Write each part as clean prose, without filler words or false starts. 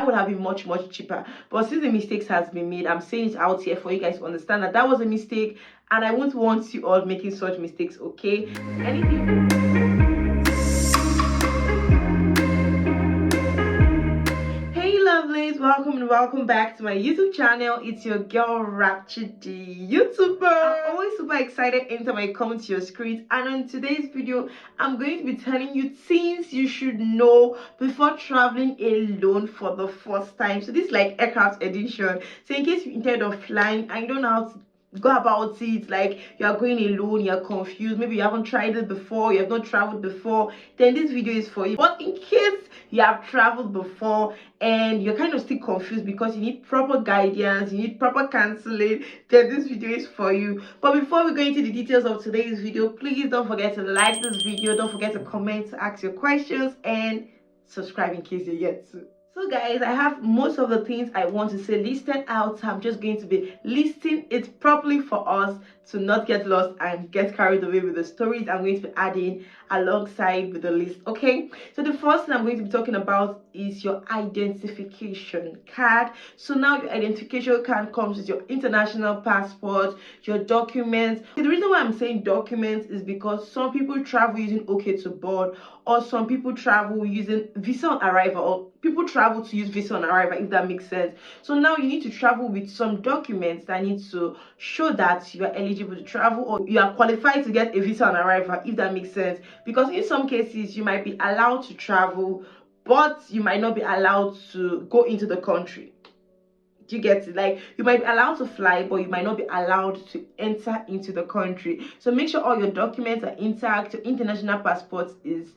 that would have been much cheaper. But since the mistakes has been made, I'm saying it out here for you guys to understand that that was a mistake, and I won't want you all making such mistakes. Okay, Hey lovelies, welcome and welcome back to my YouTube channel. It's your girl Rapture the YouTuber. I'm always super excited anytime I come to your screen, and on today's video I'm going to be telling you things you should know before traveling alone for the first time. So this is like aircraft edition, so in case you intend of flying and you don't know how to go about it, like you are going alone, you're confused, maybe you haven't tried it before, you have not traveled before, then this video is for you. But in case you have traveled before and you're kind of still confused because you need proper guidance, you need proper counseling, then this video is for you. But before we go into the details of today's video, please don't forget to like this video, don't forget to comment, to ask your questions, and subscribe in case you're yet to. So guys, I have most of the things I want to say listed out. I'm just going to be listing it properly for us to not get lost and get carried away with the stories I'm going to be adding alongside with the list. Okay, so the first thing I'm going to be talking about is your identification card. So now your identification card comes with your international passport, your documents. The reason why I'm saying documents is because some people travel using OK to board, or some people travel using visa on arrival, or people travel to use visa on arrival, if that makes sense. So now you need to travel with some documents that need to show that you are eligible to travel, or you are qualified to get a visa on arrival, if that makes sense. Because in some cases you might be allowed to travel, but you might not be allowed to go into the country. Do you get it? Like, you might be allowed to fly, but you might not be allowed to enter into the country. So make sure all your documents are intact. Your international passport is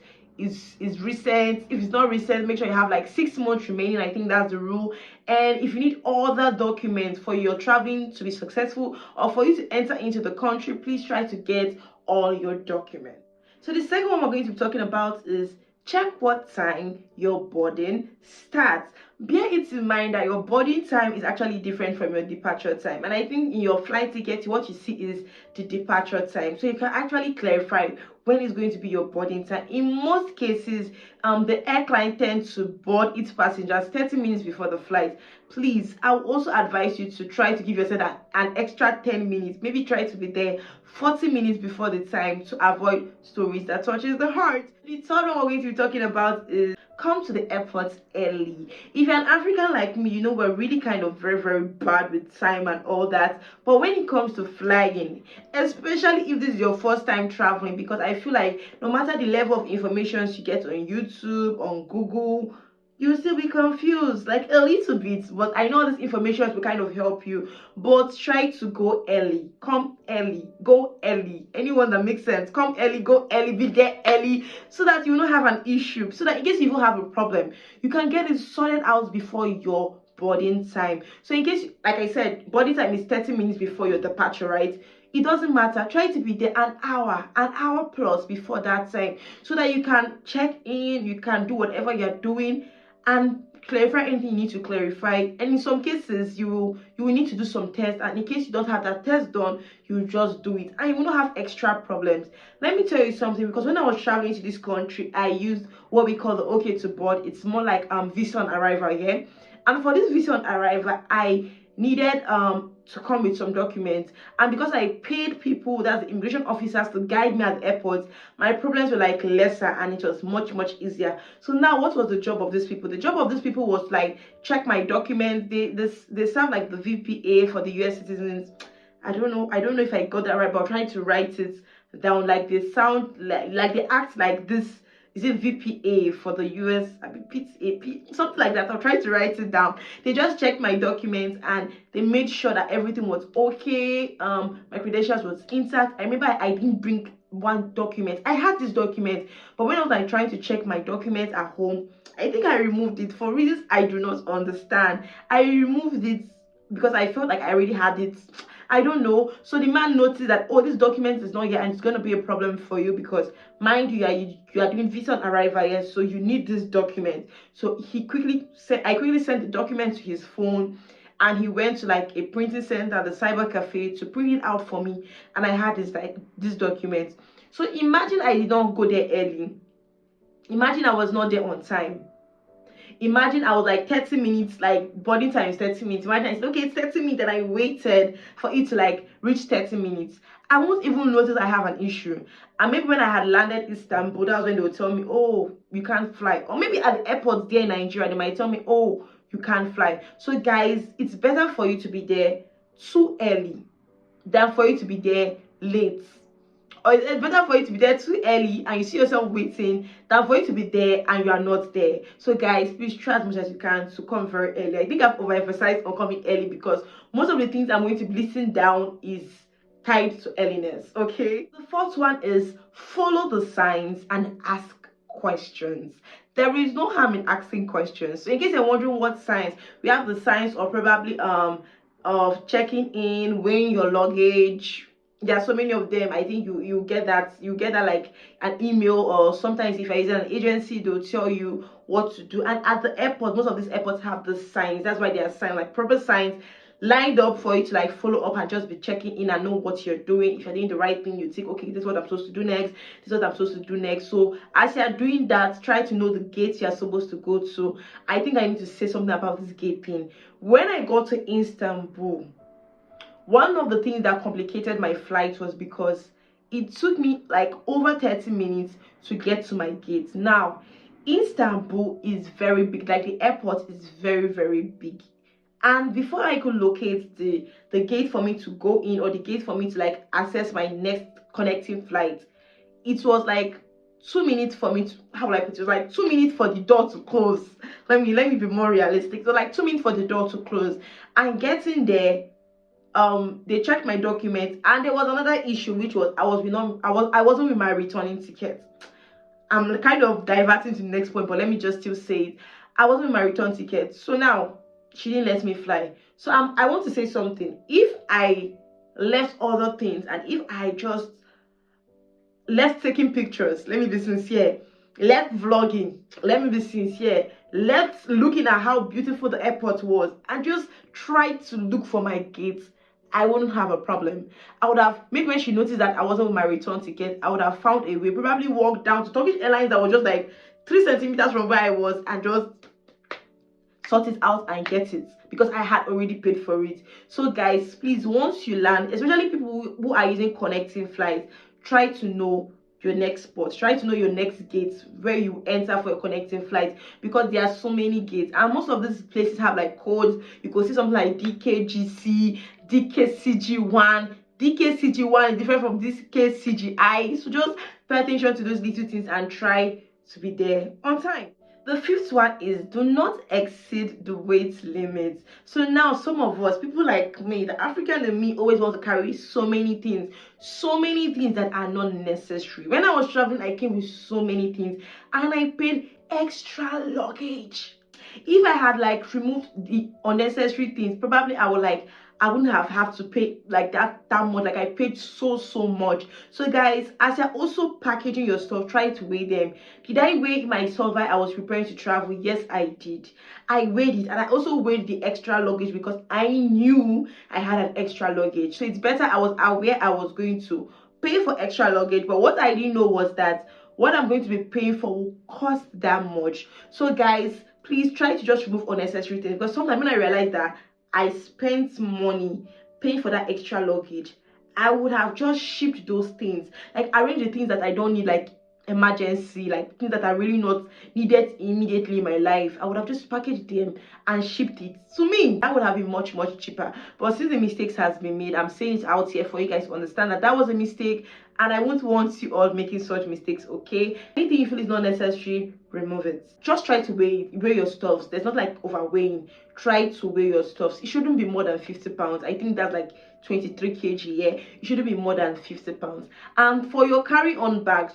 recent. If it's not recent, make sure you have like 6 months remaining. I think that's the rule. And if you need other documents for your traveling to be successful, or for you to enter into the country, please try to get all your documents. So the second one we're going to be talking about is check what time your boarding starts. Bear it in mind that your boarding time is actually different from your departure time, and I think in your flight ticket what you see is the departure time, so you can actually clarify when is going to be your boarding time. In most cases, the airline tends to board its passengers 30 minutes before the flight. Please, I will also advise you to try to give yourself an extra 10 minutes. Maybe try to be there 40 minutes before the time to avoid stories that touches the heart. The third one we're going to be talking about is come to the airport early. If you're an African like me, you know we're really kind of very bad with time and all that. But when it comes to flying, especially if this is your first time traveling, because I feel like no matter the level of information you get on YouTube, on Google, you'll still be confused like a little bit. But I know this information will kind of help you, but try to go early. Come early, go early. Anyone that makes sense, come early, go early, be there early, so that you don't have an issue, so that in case you even have a problem, you can get it sorted out before your boarding time. So in case, like I said, boarding time is 30 minutes before your departure, right? It doesn't matter, try to be there an hour plus before that time, so that you can check in, you can do whatever you're doing and clarify anything you need to clarify. And in some cases you will need to do some tests, and in case you don't have that test done, you just do it and you will not have extra problems. Let me tell you something, because when I was traveling to this country, I used what we call the OK to board. It's more like visa on arrival here. And for this visa on arrival, I needed to come with some documents, and because I paid people, that's the immigration officers, to guide me at the airport, my problems were like lesser and it was much easier. So now what was the job of these people? The job of these people was like check my documents. They serve like the VPA for the US citizens. I don't know if I got that right, but I'm trying to write it down. Like they sound like they act like this. Is it VPA for the US? I mean, PTAP, something like that. I'm trying to write it down. They just checked my documents and they made sure that everything was okay. My credentials was intact. I remember I didn't bring one document. I had this document, but when I was like trying to check my documents at home, I think I removed it for reasons I do not understand. I removed it because I felt like I already had it. I don't know. So the man noticed that, oh, this document is not here and it's going to be a problem for you, because mind you, you are doing visa on arrival here, so you need this document. So I quickly sent the document to his phone, and he went to like a printing center, the cyber cafe, to print it out for me, and I had this document. So imagine I did not go there early. Imagine I was not there on time. imagine I was like 30 minutes, like boarding time is 30 minutes. Imagine I said, okay, it's 30 minutes, and I waited for it to like reach 30 minutes. I won't even notice I have an issue. And maybe when I had landed Istanbul, that was when they would tell me, oh, you can't fly. Or maybe at the airport there in Nigeria, they might tell me, oh, you can't fly. So guys, it's better for you to be there too early than for you to be there late. Or it's better for you to be there too early and you see yourself waiting than for you to be there and you are not there. So guys, please try as much as you can to come very early. I think I've overemphasized on coming early because most of the things I'm going to be listing down is tied to earliness. Okay, the fourth one is follow the signs and ask questions. There is no harm in asking questions. So in case you're wondering what signs, we have the signs of probably of checking in, weighing your luggage. There are so many of them. I think you get that like an email, or sometimes if I use an agency, they'll tell you what to do. And at the airport, most of these airports have the signs. That's why they are signs, like proper signs lined up for you to like follow up and just be checking in and know what you're doing. If you're doing the right thing, you think, okay, this is what I'm supposed to do next, this is what I'm supposed to do next. So as you're doing that, try to know the gates you're supposed to go to. I think I need to say something about this gate thing. When I got to Istanbul, one of the things that complicated my flight was because it took me like over 30 minutes to get to my gate. Now, Istanbul is very big, like the airport is very, very big. And before I could locate the gate for me to go in, or the gate for me to like access my next connecting flight, it was like 2 minutes for me to, how will I put it? It was like 2 minutes for the door to close. Let me be more realistic. So like 2 minutes for the door to close. And getting there, they checked my documents, and there was another issue, which was I wasn't with my returning ticket. I'm kind of diverting to the next point, but let me just still say it. I wasn't with my return ticket, so now she didn't let me fly. So I want to say something. If I left other things, and if I just left taking pictures, let me be sincere, left vlogging, let me be sincere, left looking at how beautiful the airport was, and just tried to look for my gate, I wouldn't have a problem. I would have, maybe when she noticed that I wasn't with my return ticket, I would have found a way, probably walked down to Turkish Airlines that was just like 3 centimeters from where I was, and just sort it out and get it, because I had already paid for it. So guys, please, once you land, especially people who are using connecting flights, try to know your next spot, try to know your next gate where you enter for your connecting flight, because there are so many gates, and most of these places have like codes. You could see something like DKGC, DKCG1. DKCG1 is different from DKCGI, so just pay attention to those little things and try to be there on time. The fifth one is do not exceed the weight limit. So now some of us, people like me, the African in me, always want to carry so many things that are not necessary. When I was traveling, I came with so many things, and I paid extra luggage. If I had like removed the unnecessary things, probably I wouldn't have to pay like that much. Like I paid so much. So guys, as you're also packaging your stuff, try to weigh them. Did I weigh my stuff while I was preparing to travel? Yes, I did. I weighed it, and I also weighed the extra luggage because I knew I had an extra luggage. So it's better I was aware I was going to pay for extra luggage, but what I didn't know was that what I'm going to be paying for will cost that much. So guys, please try to just remove unnecessary things, because sometimes when I realized that I spent money paying for that extra luggage, I would have just shipped those things, like arrange the things that I don't need, like emergency, like things that are really not needed immediately in my life. I would have just packaged them and shipped it. To me, that would have been much cheaper. But since the mistakes has been made, I'm saying it out here for you guys to understand that that was a mistake, and I won't want you all making such mistakes. Okay, anything you feel is not necessary, remove it. Just try to weigh your stuffs. There's not like overweighing. Try to weigh your stuffs. It shouldn't be more than 50 pounds. I think that's like 23 kg. Yeah, it shouldn't be more than 50 pounds. And for your carry-on bags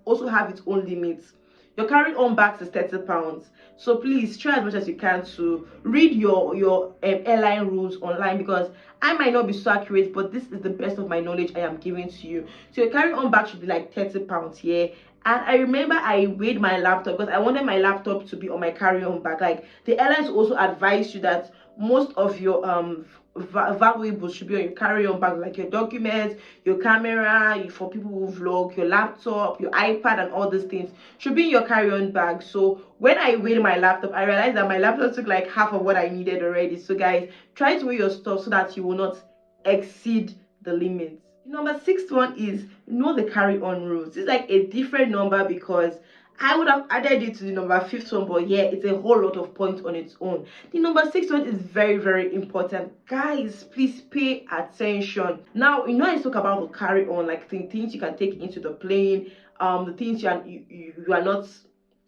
also have its own limits. Your carry-on bags is 30 pounds. So please try as much as you can to read your airline rules online, because I might not be so accurate, but this is the best of my knowledge I am giving to you. So your carry-on bag should be like 30 pounds, yeah, And I remember I weighed my laptop because I wanted my laptop to be on my carry-on bag. Like, the airlines also advise you that most of your valuables should be on your carry-on bag, like your documents, your camera, for people who vlog, your laptop, your iPad, and all these things should be in your carry-on bag. So when I weighed my laptop, I realized that my laptop took like half of what I needed already. So guys, try to weigh your stuff so that you will not exceed the limits. Number 6 one is know the carry-on rules. It's like a different number because I would have added it to the number 5th one, but yeah, it's a whole lot of points on its own. The number 6 one is very, very important. Guys, please pay attention. Now, I talk about the carry-on, like the things you can take into the plane, the things you are not,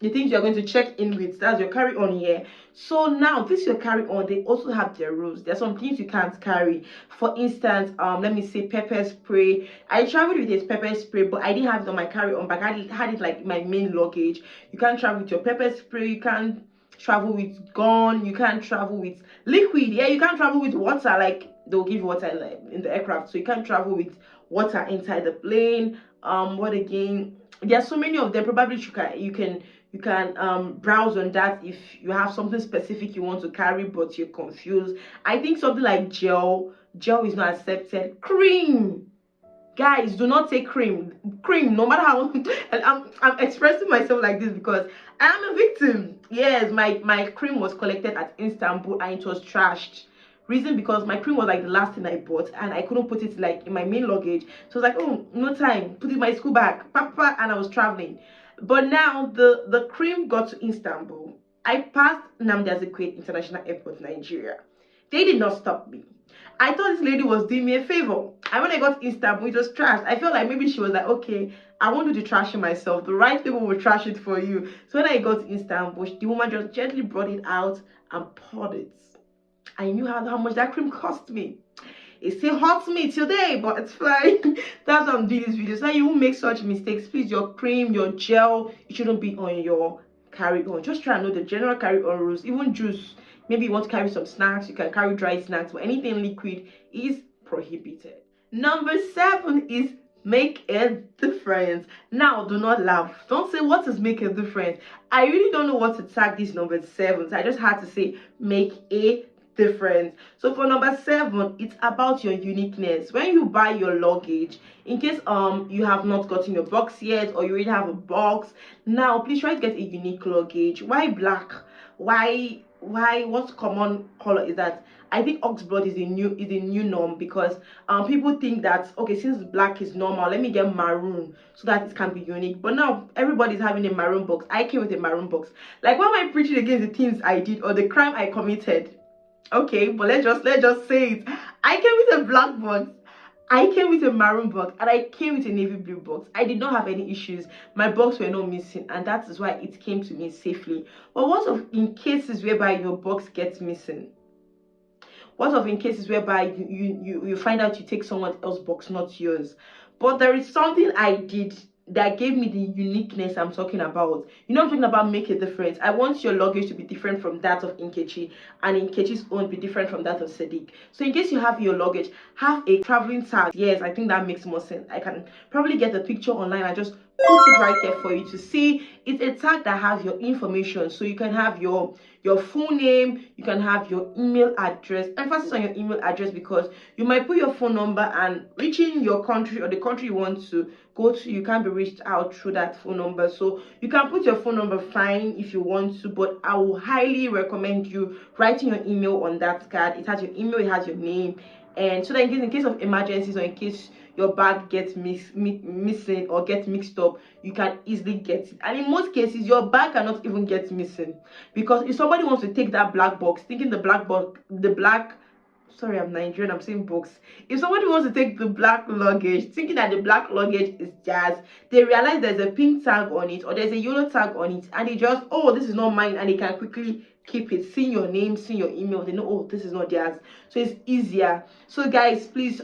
the things you're going to check in with. That's your carry-on here. So now, this your carry-on, they also have their rules. There's some things you can't carry. For instance, let me say pepper spray. I traveled with this pepper spray, but I didn't have it on my carry-on bag. I had it like my main luggage. You can't travel with your pepper spray. You can't travel with gun. You can't travel with liquid. Yeah, you can't travel with water. Like, they'll give you water like in the aircraft, so you can't travel with water inside the plane. What again? There are so many of them. Probably you can browse on that if you have something specific you want to carry but you're confused. I think something like gel is not accepted. Cream, guys, do not take cream, no matter how I'm expressing myself like this because I am a victim. Yes, my cream was collected at Istanbul and it was trashed. Reason because my cream was like the last thing I bought and I couldn't put it like in my main luggage, so I was like, oh, no time, put it in my school bag, papa, and I was traveling. But now the cream got to Istanbul. I passed Nnamdi Azikiwe International Airport, Nigeria. They did not stop me. I thought this lady was doing me a favor. And when I got to Istanbul, it was trash. I felt like maybe she was like, okay, I won't do the trashing myself. The right people will trash it for you. So when I got to Istanbul, the woman just gently brought it out and poured it. I knew how much that cream cost me. It still haunts me today, but it's fine. That's why I'm doing this video. So that you won't make such mistakes. Please, your cream, your gel, it shouldn't be on your carry-on. Just try and know the general carry-on rules. Even juice. Maybe you want to carry some snacks, you can carry dry snacks, but anything liquid is prohibited. Number 7 is make a difference. Now, do not laugh. Don't say what is make a difference. I really don't know what to tag this number 7. So I just had to say make a difference. So for number 7, it's about your uniqueness. When you buy your luggage, in case you have not gotten your box yet or you already have a box, now please try to get a unique luggage. Why black? Why what's common color is that I think oxblood is a new norm because people think that, okay, since black is normal, let me get maroon so that it can be unique. But now everybody's having a maroon box. I came with a maroon box. Like, why am I preaching against the things I did or the crime I committed? Okay, but let's just say it. I came with a black box, I came with a maroon box, and I came with a navy blue box. I did not have any issues. My box were not missing, and that is why it came to me safely. But what of in cases whereby your box gets missing? What of in cases whereby you find out you take someone else's box, not yours? But there is something I did that gave me the uniqueness I'm talking about. I'm talking about make a difference. I want your luggage to be different from that of Nkechi, and Nkechi's own be different from that of Sadiq. So in case you have your luggage, have a traveling tag. Yes, I think that makes more sense. I can probably get the picture online and just put it right there for you to see. It's a tag that has your information, so you can have your full name, you can have your email address. Emphasis on your email address because you might put your phone number and reaching your country or the country you want to go to, you can't be reached out through that phone number. So you can put your phone number fine if you want to, but I will highly recommend you writing your email on that card. It has your email, it has your name, and so that in case of emergencies or in case your bag gets missing or gets mixed up, you can easily get it. And in most cases, your bag cannot even get missing, because if somebody wants to take that black box, thinking sorry, I'm Nigerian, I'm saying box. If somebody wants to take the black luggage, thinking that the black luggage is theirs, they realize there's a pink tag on it or there's a yellow tag on it, and they just, oh, this is not mine, and they can quickly keep it. Seeing your name, seeing your email, they know, oh, this is not theirs. So it's easier. So guys, please,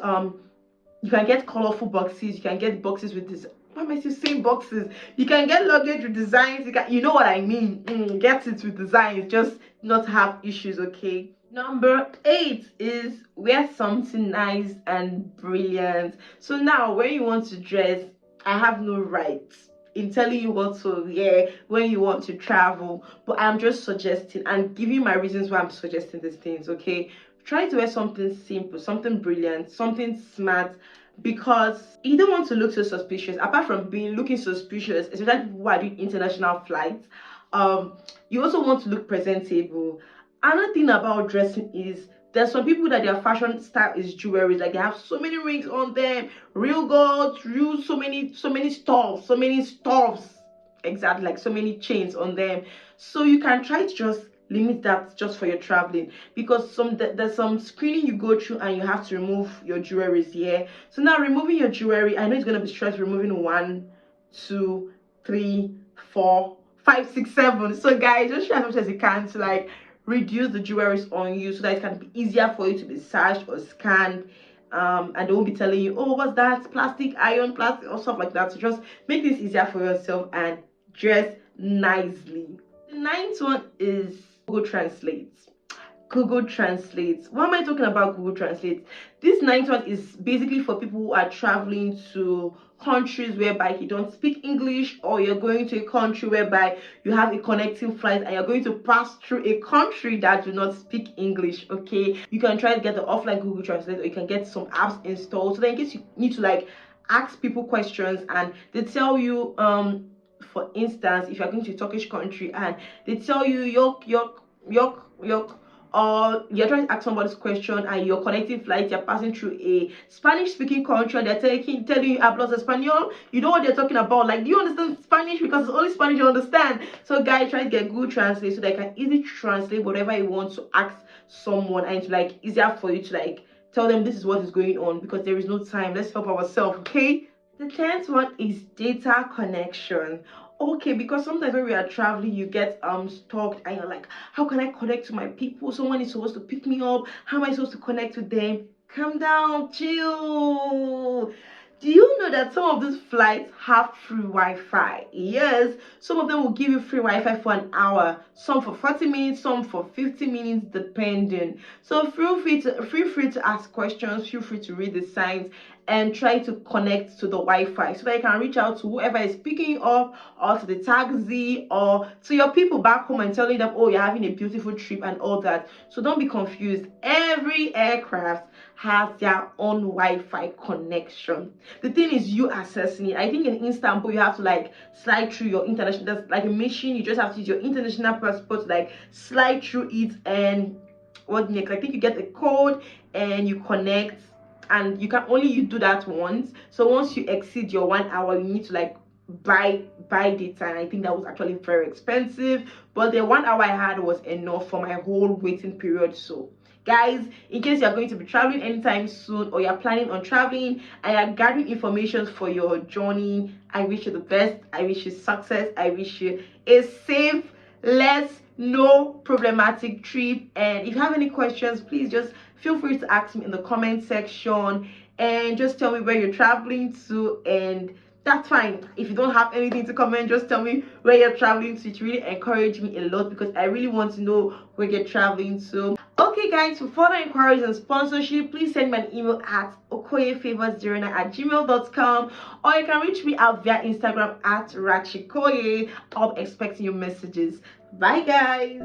you can get colorful boxes, you can get boxes with this. Why am I still saying boxes? You can get luggage with designs. You know what I mean. Get it with designs, just not have issues. Okay. Number 8 is wear something nice and brilliant. So now when you want to dress, I have no rights. in telling you what to wear when you want to travel, but I'm just suggesting and giving my reasons why I'm suggesting these things. Okay, try to wear something simple, something brilliant, something smart, because you don't want to look so suspicious. Apart from being looking suspicious, especially people who are doing international flights, you also want to look presentable. Another thing about dressing is there's some people that their fashion style is jewelry, like they have so many rings on them, real gold, real so many stuffs, exactly, like so many chains on them. So you can try to just limit that just for your traveling, because there's some screening you go through and you have to remove your jewelries here. So now removing your jewelry, I know it's gonna be stressful removing 1, 2, 3, 4, 5, 6, 7. So guys, just try as much as you can to like reduce the jewelries on you so that it can be easier for you to be searched or scanned. And they won't be telling you, oh, what's that, plastic, iron, plastic, or stuff like that. So just make this easier for yourself and dress nicely. The ninth one is Google Translate. Google Translate. Why am I talking about Google Translate? This ninth one is basically for people who are traveling to countries whereby you don't speak English, or you're going to a country whereby you have a connecting flight and you're going to pass through a country that do not speak English. Okay, you can try to get the offline Google Translate, or you can get some apps installed so that in case you need to like ask people questions and they tell you, for instance, if you're going to a Turkish country and they tell you yok, or you're trying to ask somebody's question and you're connecting flight, you're passing through a Spanish speaking country and they're telling you hablas español, you know what they're talking about, like, do you understand Spanish? Because it's only Spanish you understand. So guys, try to get Google Translate so they can easily translate whatever you want to ask someone, and it's like easier for you to like tell them this is what is going on, because there is no time. Let's help ourselves. Okay, the 10th one is data connection. Okay, because sometimes when we are traveling, you get stuck and you're like, how can I connect to my people? Someone is supposed to pick me up. How am I supposed to connect with them? Calm down, chill. Do you know that some of these flights have free Wi-Fi? Yes, some of them will give you free Wi-Fi for an hour, some for 40 minutes, some for 50 minutes, depending. So feel free to ask questions, feel free to read the signs and try to connect to the Wi-Fi so that you can reach out to whoever is picking you up, or to the taxi, or to your people back home and telling them, oh, you're having a beautiful trip and all that. So don't be confused. Every aircraft has their own Wi-Fi connection. The thing is you accessing it. I think in Istanbul you have to like slide through your international, that's like a mission, you just have to use your international passport to like slide through it, and what next? I think you get a code and you connect, and you can only do that once. So once you exceed your 1 hour, you need to like buy data, and I think that was actually very expensive, but the 1 hour I had was enough for my whole waiting period. So guys, in case you're going to be traveling anytime soon, or you're planning on traveling and you're gathering information for your journey, I wish you the best. I wish you success. I wish you a safe, no problematic trip. And if you have any questions, please just feel free to ask me in the comment section, and just tell me where you're traveling to, and that's fine. If you don't have anything to comment, just tell me where you're traveling to. It really encourages me a lot, because I really want to know where you're traveling to. Okay guys, for further inquiries and sponsorship, please send me an email at okoyefavors09@gmail.com, or you can reach me out via Instagram at Rakshikoye. I'll be expecting your messages. Bye guys.